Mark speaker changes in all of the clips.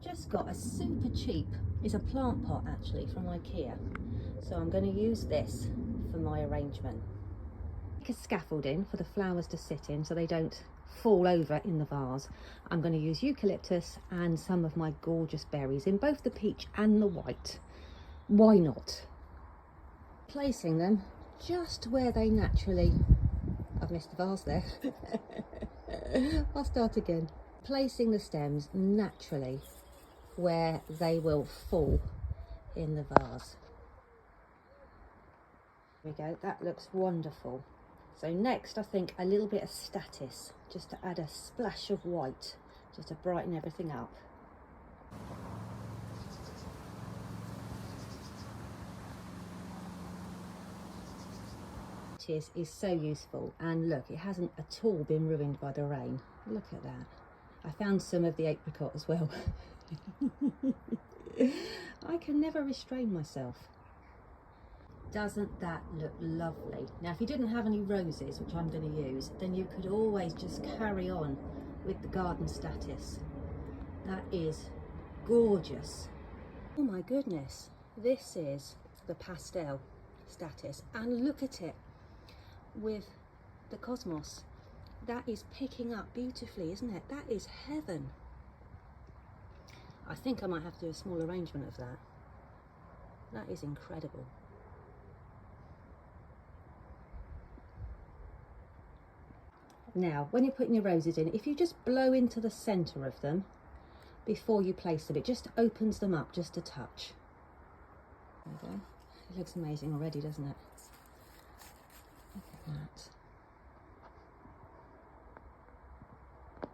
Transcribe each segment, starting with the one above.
Speaker 1: just got a super cheap, it's a plant pot actually from IKEA. So I'm going to use this for my arrangement. Make a scaffolding for the flowers to sit in so they don't fall over in the vase. I'm going to use eucalyptus and some of my gorgeous berries in both the peach and the white. Why not? Placing them just where they naturally, I've missed the vase there. I'll start again. Placing the stems naturally where they will fall in the vase. There we go, that looks wonderful. So next I think a little bit of statice, just to add a splash of white, just to brighten everything up. Is so useful, and look, it hasn't at all been ruined by the rain. Look at that. I found some of the apricot as well. I can never restrain myself. Doesn't that look lovely? Now if you didn't have any roses, which I'm going to use, then you could always just carry on with the garden statice. That is gorgeous. Oh my goodness, this is the pastel statice, and look at it with the cosmos. That is picking up beautifully, isn't it? That is heaven. I think I might have to do a small arrangement of that. That is incredible. Now when you're putting your roses in, if you just blow into the centre of them before you place them, it just opens them up just a touch. There we go. It looks amazing already, doesn't it? Look at that. If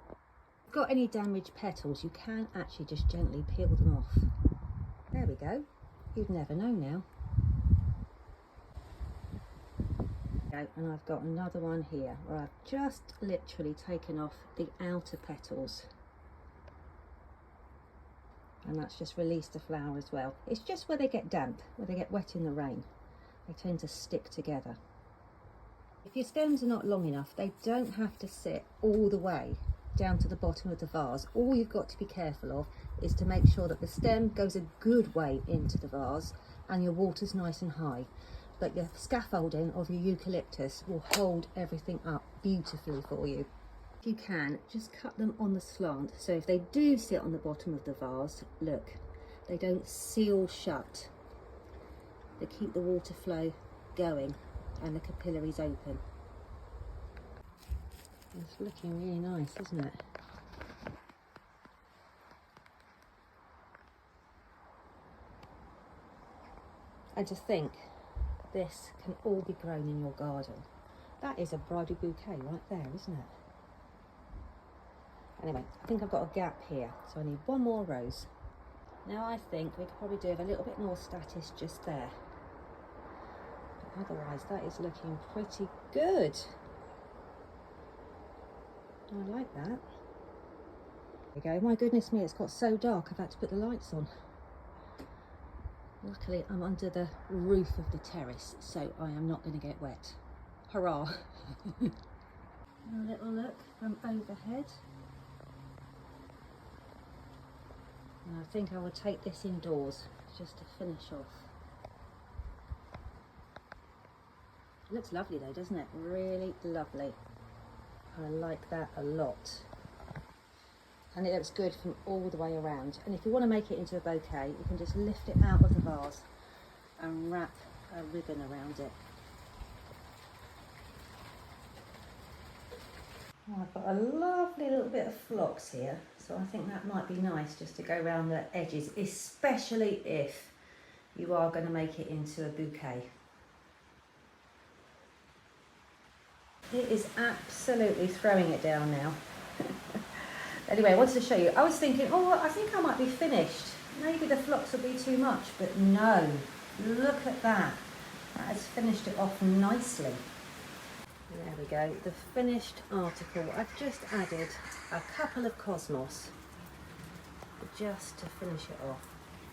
Speaker 1: you've got any damaged petals, you can actually just gently peel them off. There we go. You'd never know now. And I've got another one here where I've just literally taken off the outer petals, and that's just released the flower as well. It's just where they get damp, where they get wet in the rain, they tend to stick together. If your stems are not long enough, they don't have to sit all the way down to the bottom of the vase. All you've got to be careful of is to make sure that the stem goes a good way into the vase and your water's nice and high. But your scaffolding of your eucalyptus will hold everything up beautifully for you. If you can, just cut them on the slant, so if they do sit on the bottom of the vase, look, they don't seal shut. They keep the water flow going and the capillaries open. It's looking really nice, isn't it? And to think, this can all be grown in your garden. That is a bridal bouquet right there, isn't it? Anyway, I think I've got a gap here, so I need one more rose. Now I think we could probably do with a little bit more statice just there. But otherwise, that is looking pretty good. I like that. There we go. My goodness me, it's got so dark I've had to put the lights on. Luckily I'm under the roof of the terrace, so I am not going to get wet. Hurrah! A little look from overhead. And I think I will take this indoors just to finish off. It looks lovely though, doesn't it? Really lovely. I like that a lot. And it looks good from all the way around. And if you want to make it into a bouquet, you can just lift it out of the vase and wrap a ribbon around it. Oh, I've got a lovely little bit of phlox here, so I think that might be nice just to go around the edges, especially if you are going to make it into a bouquet. It is absolutely throwing it down now. Anyway, I wanted to show you. I was thinking, oh, I think I might be finished. Maybe the phlox will be too much, but no. Look at that. That has finished it off nicely. There we go, the finished article. I've just added a couple of cosmos just to finish it off.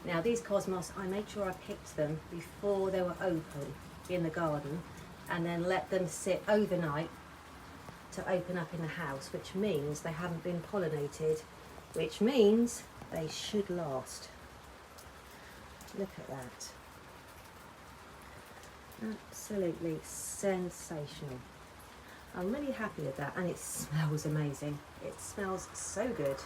Speaker 1: Now these cosmos, I made sure I picked them before they were open in the garden and then let them sit overnight to open up in the house, which means they haven't been pollinated, which means they should last. Look at that. Absolutely sensational. I'm really happy with that, and it smells amazing. It smells so good.